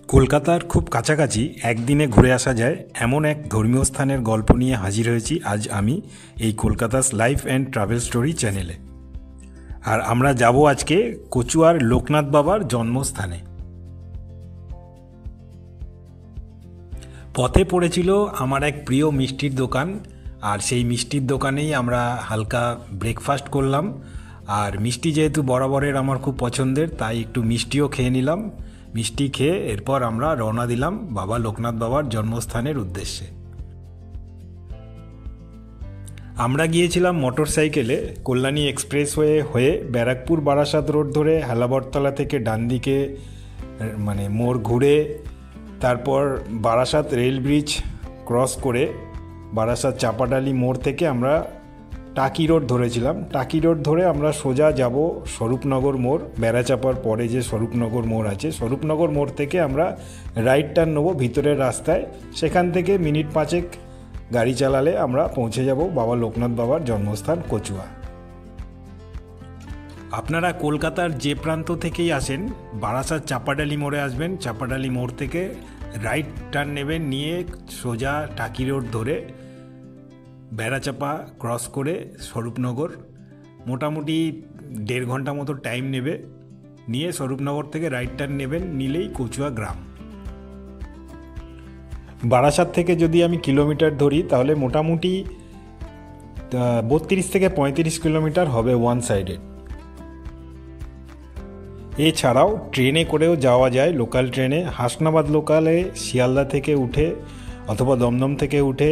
কলকাতার খুব কাছাকাছি একদিনে ঘুরে আসা যায় এমন এক ধর্মীয় স্থানের গল্প নিয়ে হাজির হয়েছি আজ আমি এই কলকাতাস লাইফ অ্যান্ড ট্রাভেল স্টোরি চ্যানেলে। আর আমরা যাব আজকে কচুয়ার লোকনাথ বাবার জন্মস্থানে। পথে পড়েছিল আমার এক প্রিয় মিষ্টির দোকান, আর সেই মিষ্টির দোকানেই আমরা হালকা ব্রেকফাস্ট করলাম। আর মিষ্টি যেহেতু বরাবরের আমার খুব পছন্দের, তাই একটু মিষ্টিও খেয়ে নিলাম। মিষ্টি খেয়ে এরপর আমরা রওনা দিলাম বাবা লোকনাথ বাবার জন্মস্থানের উদ্দেশ্যে। আমরা গিয়েছিলাম মোটর সাইকেলে কল্যাণী এক্সপ্রেসওয়ে হয়ে ব্যারাকপুর বারাসাত রোড ধরে হালাবরতলা থেকে ডান দিকে মোড় ঘুরে, তারপর বারাসাত রেল ব্রিজ ক্রস করে বারাসাত চাপাডালি মোড় থেকে আমরা টাকি রোড ধরেছিলাম। টাকি রোড ধরে আমরা সোজা যাব স্বরূপনগর মোড়। বেড়াচাপার পরে যে স্বরূপনগর মোড় আছে, স্বরূপনগর মোড় থেকে আমরা রাইট টার্ন নেব ভিতরের রাস্তায়। সেখান থেকে মিনিট 5 গাড়ি চালালে আমরা পৌঁছে যাব বাবা লোকনাথ বাবার জন্মস্থান কচুয়া। আপনারা কলকাতার যে প্রান্ত থেকেই আসেন, বারাসাত চাপাডালি মোড়ে আসবেন। চাপাডালি মোড় থেকে রাইট টার্ন নেবেন, নিয়ে সোজা টাকি রোড ধরে বেড়াচাপা ক্রস করে স্বরূপনগর, মোটামুটি 1.5 ঘন্টা মতো টাইম নেবে। নিয়ে স্বরূপনগর থেকে রাইট টার্ন নেবেন, নিলেই কচুয়া গ্রাম। বারাসাত থেকে যদি আমি কিলোমিটার ধরি তাহলে মোটামুটি 32 থেকে 35 কিলোমিটার হবে ওয়ান সাইডেড। এছাড়াও ট্রেনে করেও যাওয়া যায়, লোকাল ট্রেনে। হাসনাবাদ লোকালে শিয়ালদা থেকে উঠে অথবা দমদম থেকে উঠে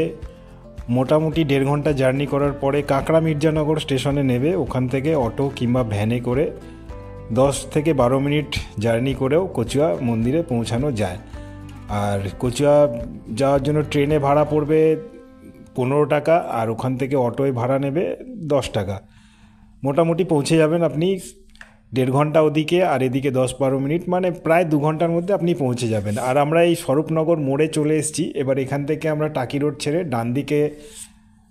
মোটামুটি 1.5 ঘন্টা জার্নি করার পরে কাঁকড়া মির্জানগর স্টেশনে নেবে। ওখান থেকে অটো কিংবা ভ্যানে করে 10 থেকে 12 মিনিট জার্নি করেও কচুয়া মন্দিরে পৌঁছানো যায়। আর কচুয়া যাওয়ার জন্য ট্রেনে ভাড়া পড়বে 15 টাকা, আর ওখান থেকে অটোয় ভাড়া নেবে 10 টাকা। মোটামুটি পৌঁছে যাবেন আপনি 1.5 ঘন্টা ওদিকে, আর এদিকে 10-12 মিনিট, মানে প্রায় 2 ঘন্টার মধ্যে আপনি পৌঁছে যাবেন। আর আমরা এই স্বরূপনগর মোড়ে চলে এসেছি। এবার এখান থেকে আমরা টাকি রোড ছেড়ে ডান দিকে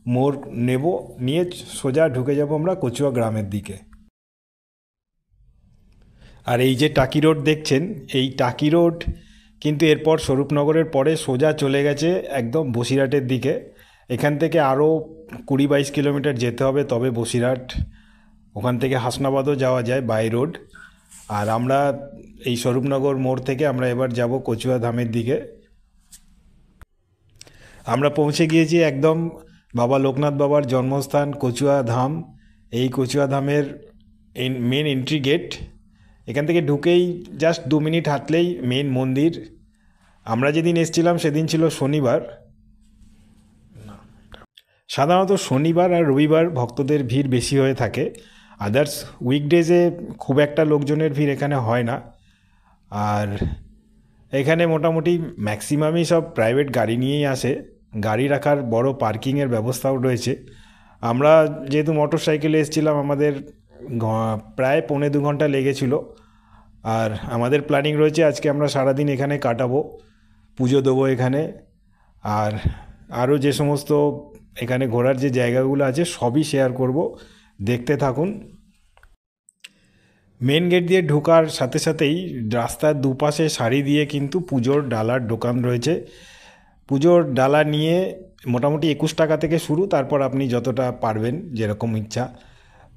মোড় নেব, নিয়ে সোজা ঢুকে যাব আমরা কচুয়া গ্রামের দিকে। আর এই যে টাকি রোড দেখছেন, এই টাকি রোড কিন্তু এরপর স্বরূপনগরের পরে সোজা চলে গেছে একদম বসিরহাটের দিকে। এখান থেকে আরও 20-22 কিলোমিটার যেতে হবে, তবে বসিরহাট। ওখান থেকে হাসনাবাদও যাওয়া যায় বাই রোড। আর আমরা এই স্বরূপনগর মোড় থেকে আমরা এবার যাব কচুয়া ধামের দিকে। আমরা পৌঁছে গিয়েছি একদম বাবা লোকনাথ বাবার জন্মস্থান কচুয়া ধাম। এই কচুয়া ধামের মেন এন্ট্রি গেট। এখান থেকে ঢুকেই জাস্ট 2 মিনিট হাঁটলেই মেন মন্দির। আমরা যেদিন এসেছিলাম সেদিন ছিল শনিবার। সাধারণত শনিবার আর রবিবার ভক্তদের ভিড় বেশি হয়ে থাকে। আদার্স উইকডেজে খুব একটা লোকজনের ভিড় এখানে হয় না। আর এখানে মোটামুটি ম্যাক্সিমামই সব প্রাইভেট গাড়ি নিয়েই আসে। গাড়ি রাখার বড় পার্কিংয়ের ব্যবস্থাও রয়েছে। আমরা যেহেতু মোটর সাইকেলে এসেছিলাম, আমাদের প্রায় 1.25-2 ঘন্টা লেগেছিল। আর আমাদের প্ল্যানিং রয়েছে আজকে আমরা সারাদিন এখানে কাটাবো, পুজো দেবো এখানে। আর আরও যে সমস্ত এখানে ঘোরার যে জায়গাগুলো আছে সবই শেয়ার করব, দেখতে থাকুন। মেন গেট দিয়ে ঢোকার সাথে সাথেই রাস্তার দুপাশে সারি দিয়ে কিন্তু পুজোর ডালার দোকান রয়েছে। পুজোর ডালা নিয়ে মোটামুটি 21 টাকা থেকে শুরু, তারপর আপনি যতটা পারবেন যেরকম ইচ্ছা।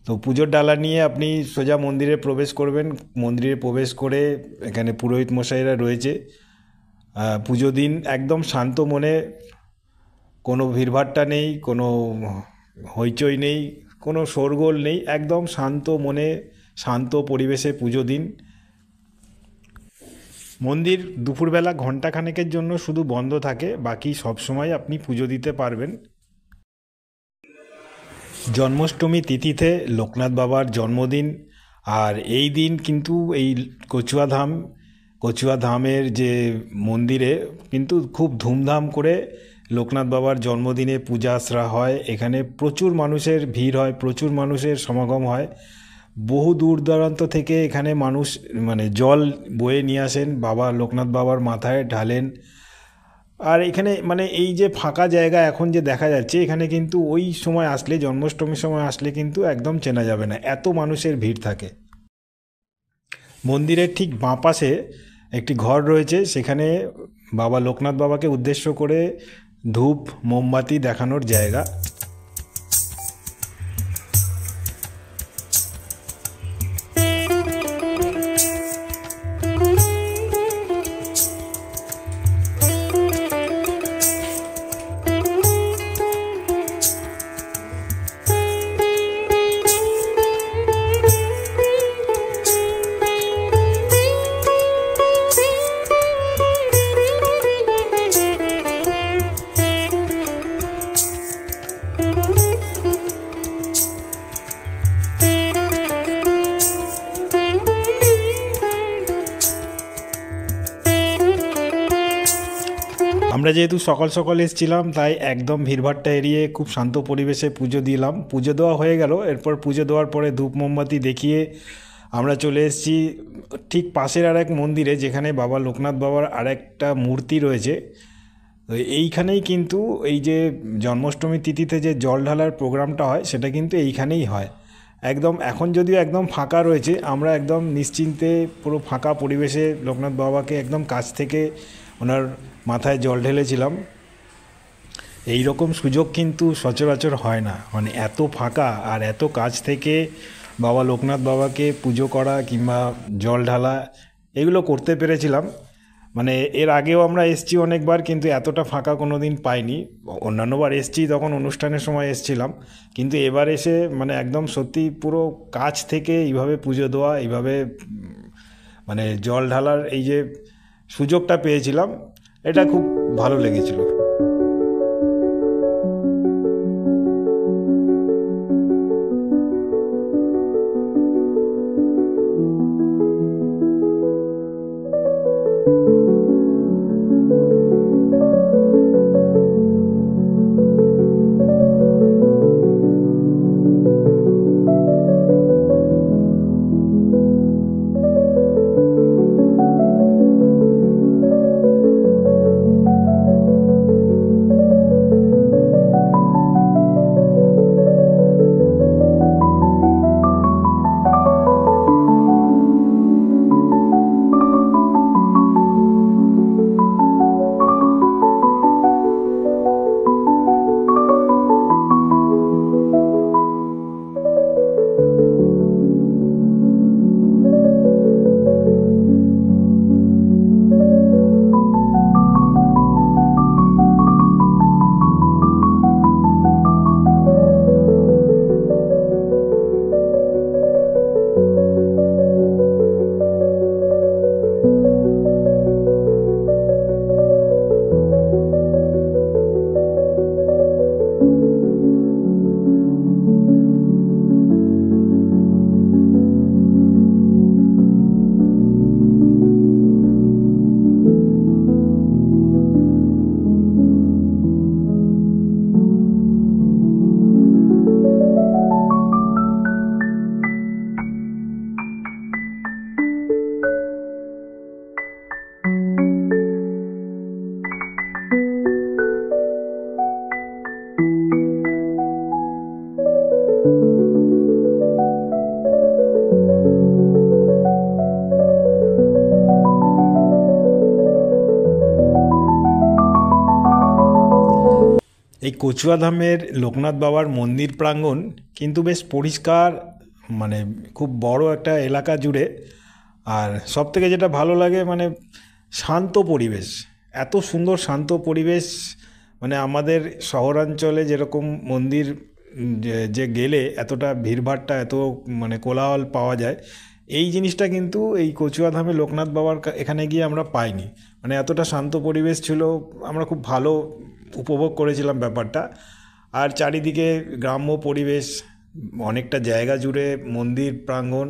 তো পুজোর ডালা নিয়ে আপনি সোজা মন্দিরে প্রবেশ করবেন। মন্দিরে প্রবেশ করে এখানে পুরোহিত মশাইরা রয়েছে। পুজো দিন একদম শান্ত মনে, কোনো ভিড়ভাট্টা নেই, কোনো হইচই নেই, কোনো শোরগোল নেই, একদম শান্ত মনে শান্ত পরিবেশে পুজো দিন। মন্দির দুপুরবেলা ঘণ্টাখানেকের জন্য শুধু বন্ধ থাকে, বাকি সব সময় আপনি পুজো দিতে পারবেন। জন্মাষ্টমী তিথিতে লোকনাথ বাবার জন্মদিন। আর এই দিন কিন্তু এই কচুয়া ধামের যে মন্দিরে কিন্তু খুব ধুমধাম করে লোকনাথ বাবার জন্মদিনে পূজা আশ্রা হয়। এখানে প্রচুর মানুষের ভিড় হয়, প্রচুর মানুষের সমাগম হয়। বহু দূর দূরান্ত থেকে এখানে মানুষ জল বয়ে নিয়ে আসেন, বাবা লোকনাথ বাবার মাথায় ঢালেন। আর এখানে এই যে ফাঁকা জায়গা এখন যে দেখা যাচ্ছে, এখানে কিন্তু ওই সময় আসলে, জন্মাষ্টমীর সময় আসলে কিন্তু একদম চেনা যাবে না, এত মানুষের ভিড় থাকে। মন্দিরের ঠিক বাঁ পাশে একটি ঘর রয়েছে, সেখানে বাবা লোকনাথ বাবাকে উদ্দেশ্য করে ধূপ মোমবাতি দেখানোর জায়গা। আমরা যেহেতু সকাল সকাল এসেছিলাম, তাই একদম ভিড়ভাট্টা এড়িয়ে খুব শান্ত পরিবেশে পুজো দিলাম। পুজো দেওয়া হয়ে গেল। এরপর পুজো দেওয়ার পরে ধূপ মোমবাতি দেখিয়ে আমরা চলে এসেছি ঠিক পাশের আর এক মন্দিরে, যেখানে বাবা লোকনাথ বাবার আরেকটা মূর্তি রয়েছে। তো এইখানেই কিন্তু এই যে জন্মাষ্টমী তিথিতে যে জল ঢালার প্রোগ্রামটা হয়, সেটা কিন্তু এইখানেই হয়। একদম এখন যদিও একদম ফাঁকা রয়েছে, আমরা একদম নিশ্চিন্তে পুরো ফাঁকা পরিবেশে লোকনাথ বাবাকে একদম কাছ থেকে ওনার মাথায় জল ঢেলেছিলাম। এই রকম সুযোগ কিন্তু সচরাচর হয় না, মানে এত ফাঁকা আর এত কাছ থেকে বাবা লোকনাথ বাবাকে পুজো করা কিংবা জল ঢালা এগুলো করতে পেরেছিলাম। মানে এর আগেও আমরা এসেছি অনেকবার, কিন্তু এতটা ফাঁকা কোনো দিন পাইনি। অন্যান্যবার এসেছি তখন অনুষ্ঠানের সময় এসেছিলাম, কিন্তু এবার এসে মানে একদম সত্যি পুরো কাছ থেকে এইভাবে পুজো দেওয়া, এইভাবে মানে জল ঢালার এই যে সুযোগটা পেয়েছিলাম, এটা খুব ভালো লেগেছিল। এই কচুয়াধামের লোকনাথ বাবার মন্দির প্রাঙ্গণ কিন্তু বেশ পরিষ্কার, মানে খুব বড় একটা এলাকা জুড়ে। আর সবথেকে যেটা ভালো লাগে মানে শান্ত পরিবেশ, এত সুন্দর শান্ত পরিবেশ। মানে আমাদের শহরাঞ্চলে যেরকম মন্দির যে গেলে এতটা ভিড়ভাট্টা, এত মানে কোলাহল পাওয়া যায়, এই জিনিসটা কিন্তু এই কচুয়াধামে লোকনাথ বাবার এখানে গিয়ে আমরা পাইনি। মানে এতটা শান্ত পরিবেশ ছিল, আমরা খুব ভালো উপভোগ করেছিলাম ব্যাপারটা। আর চারিদিকে গ্রাম্য পরিবেশ, অনেকটা জায়গা জুড়ে মন্দির প্রাঙ্গণ।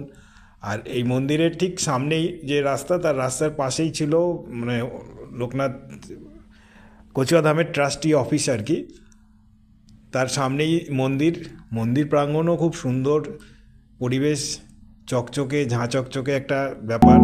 আর এই মন্দিরের ঠিক সামনেই যে রাস্তা, তার রাস্তার পাশেই ছিল মানে লোকনাথ কচুয়াধামের ট্রাস্টি অফিস আর কি, তার সামনেই মন্দির প্রাঙ্গণও খুব সুন্দর পরিবেশ, চকচকে ঝাঁ চকচকে একটা ব্যাপার।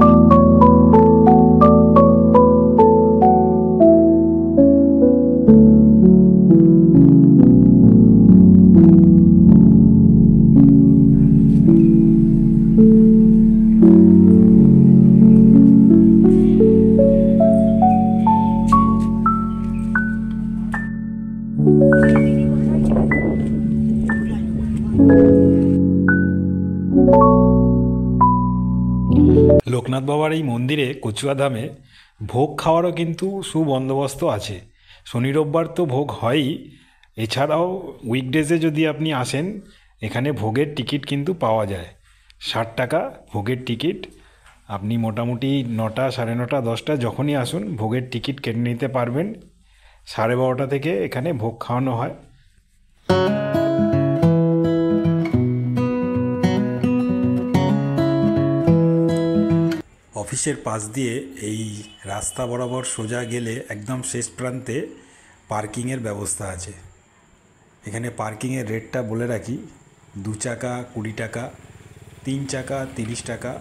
লোকনাথ বাবার এই মন্দিরে কচুয়াধামে ভোগ খাওয়ারও কিন্তু সুবন্দোবস্ত আছে। শনি রোববার তো ভোগ হয়ই, এছাড়াও উইকডেজে যদি আপনি আসেন এখানে ভোগের টিকিট কিন্তু পাওয়া যায়। 60 টাকা ভোগের টিকিট। আপনি মোটামুটি 9টা, 9:30, 10টা যখনই আসুন ভোগের টিকিট কেটে নিতে পারবেন। 12:30 থেকে এখানে ভোগ খাওয়ানো হয়। অফিসের পাশ দিয়ে এই রাস্তা বরাবর সোজা গেলে একদম শেষ প্রান্তে পার্কিংয়ের ব্যবস্থা আছে। এখানে পার্কিংয়ের রেটটা বলে রাখি, 2 চাকা 20 টাকা, 3 চাকা 30 টাকা,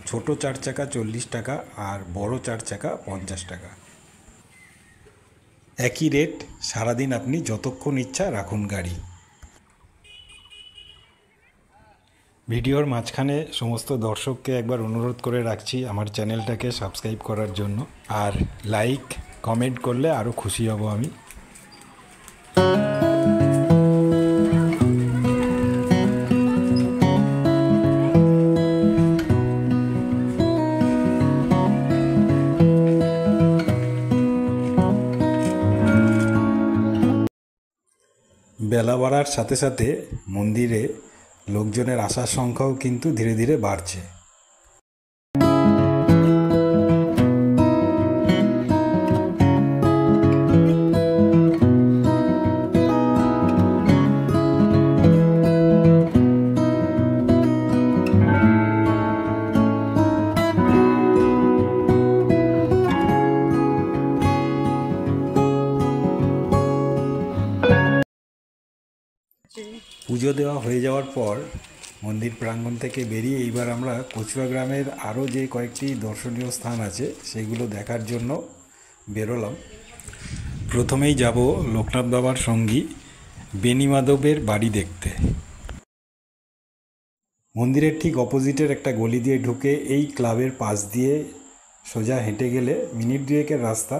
ছোট 4 চাকা 40 টাকা আর বড় 4 চাকা 50 টাকা। একই রেট, সারাদিন আপনি যতক্ষণ ইচ্ছা রাখুন গাড়ি। ভিডিওর মাঝখানে সমস্ত দর্শককে একবার অনুরোধ করে রাখছি আমার চ্যানেলটাকে সাবস্ক্রাইব করার জন্য, আর লাইক কমেন্ট করলে আরও খুশি হব আমি। বেলা বাড়ার সাথে সাথে মন্দিরে লোকজনের আসার সংখ্যাও কিন্তু ধীরে ধীরে বাড়ছে। পুজো দেওয়া হয়ে যাওয়ার পর মন্দির প্রাঙ্গণ থেকে বেরিয়ে এইবার আমরা কচুয়া গ্রামের আরও যে কয়েকটি দর্শনীয় স্থান আছে সেগুলো দেখার জন্য বেরোলাম। প্রথমেই যাব লোকনাথ বাবার সঙ্গী বেণীমাধবের বাড়ি দেখতে। মন্দিরের ঠিক অপোজিটের একটা গলি দিয়ে ঢুকে এই ক্লাবের পাশ দিয়ে সোজা হেঁটে গেলে মিনিট 2-এর রাস্তা।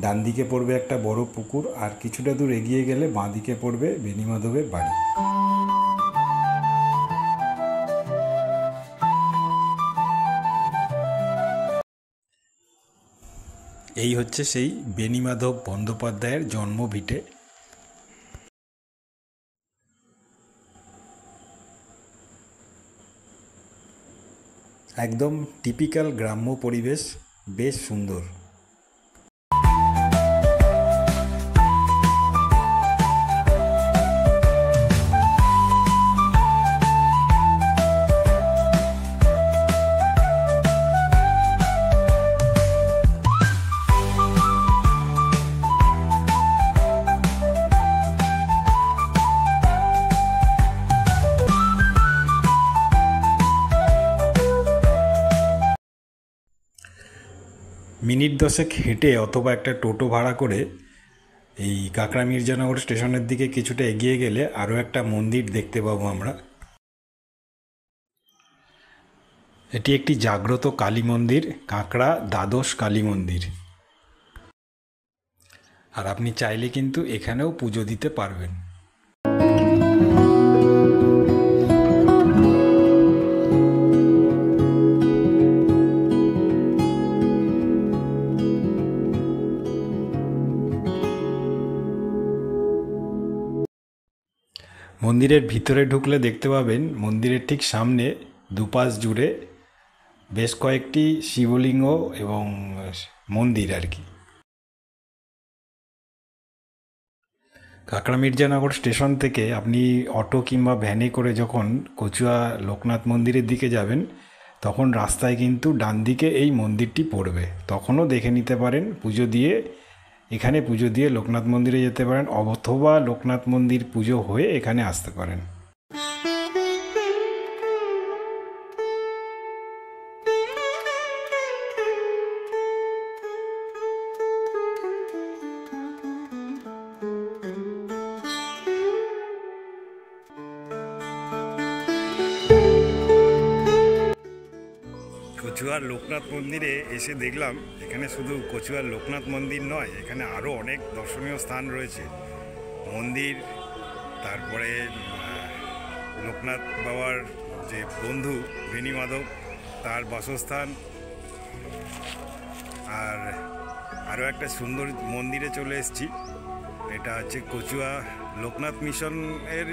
ডান দিকে পড়বে একটা বড় পুকুর, আর কিছুটা দূর এগিয়ে গেলে বাঁ দিকে পড়বে বেণীমাধবের বাড়ি। এই হচ্ছে সেই বেণীমাধব বন্দ্যোপাধ্যায়ের জন্মভিটে। একদম টিপিক্যাল গ্রাম্য পরিবেশ, বেশ সুন্দর। মিনিট 10 হেঁটে অথবা একটা টোটো ভাড়া করে এই কাঁকড়া মির্জানগর স্টেশনের দিকে কিছুটা এগিয়ে গেলে আরও একটা মন্দির দেখতে পাবো আমরা। এটি একটি জাগ্রত কালী মন্দির, কাঁকড়া দ্বাদশ কালী মন্দির। আর আপনি চাইলে কিন্তু এখানেও পুজো দিতে পারবেন। মন্দিরের ভিতরে ঢুকলে দেখতে পাবেন মন্দিরের ঠিক সামনে দুপাশ জুড়ে বেশ কয়েকটি শিবলিঙ্গ এবং মন্দির আর কি। কাঁকড়া মির্জানগর স্টেশন থেকে আপনি অটো কিংবা ভ্যানে করে যখন কচুয়া লোকনাথ মন্দিরের দিকে যাবেন তখন রাস্তায় কিন্তু ডান দিকে এই মন্দিরটি পড়বে, তখনও দেখে নিতে পারেন। পুজো দিয়ে এখানে পুজো দিয়ে লোকনাথ মন্দিরে যেতে পারেন, অথবা লোকনাথ মন্দির পুজো হয়ে এখানে আসতে পারেন। কচুয়ার লোকনাথ মন্দিরে এসে দেখলাম এখানে শুধু কচুয়ার লোকনাথ মন্দির নয়, এখানে আরও অনেক দর্শনীয় স্থান রয়েছে। মন্দির, তারপরে লোকনাথ বাবার যে বন্ধু বেণীমাধব তার বাসস্থান। আর আরও একটা সুন্দর মন্দিরে চলে এসেছি। এটা হচ্ছে কচুয়া লোকনাথ মিশনের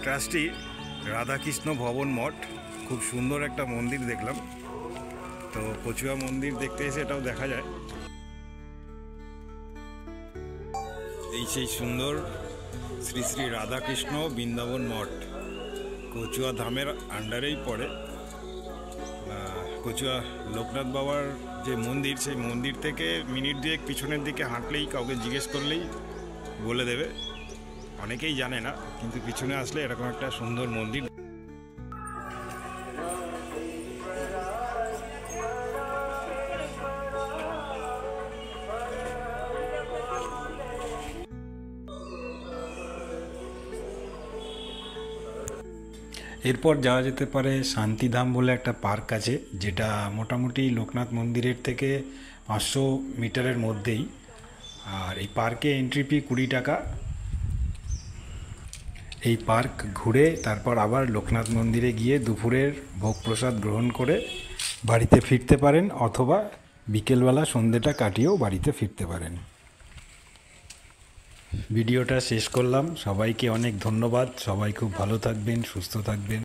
ট্রাস্টি রাধাকৃষ্ণ ভবন মঠ। খুব সুন্দর একটা মন্দির দেখলাম। তো কচুয়া মন্দির দেখতে এসে এটাও দেখা যায়। এই সেই সুন্দর শ্রী শ্রী রাধাকৃষ্ণ বৃন্দাবন মঠ কচুয়া ধামের আন্ডারেই পড়ে। কচুয়া লোকনাথ বাবার যে মন্দির, সেই মন্দির থেকে মিনিট দুয়েক পিছনের দিকে হাঁটলেই, কাউকে জিজ্ঞেস করলেই বলে দেবে। অনেকেই জানে না, কিন্তু পিছনে আসলে এরকম একটা সুন্দর মন্দির। এরপর যাওয়া যেতে পারে শান্তিধাম বলে একটা পার্ক আছে, যেটা মোটামুটি লোকনাথ মন্দিরের থেকে 500 মিটারের মধ্যেই। আর এই পার্কে এন্ট্রি ফি 20 টাকা। এই পার্ক ঘুরে তারপর আবার লোকনাথ মন্দিরে গিয়ে দুপুরের ভোগ প্রসাদ গ্রহণ করে বাড়িতে ফিরতে পারেন, অথবা বিকেলবেলা সন্ধ্যেটা কাটিয়েও বাড়িতে ফিরতে পারেন। ভিডিওটা শেষ করলাম। সবাইকে অনেক ধন্যবাদ। সবাই খুব ভালো থাকবেন, সুস্থ থাকবেন।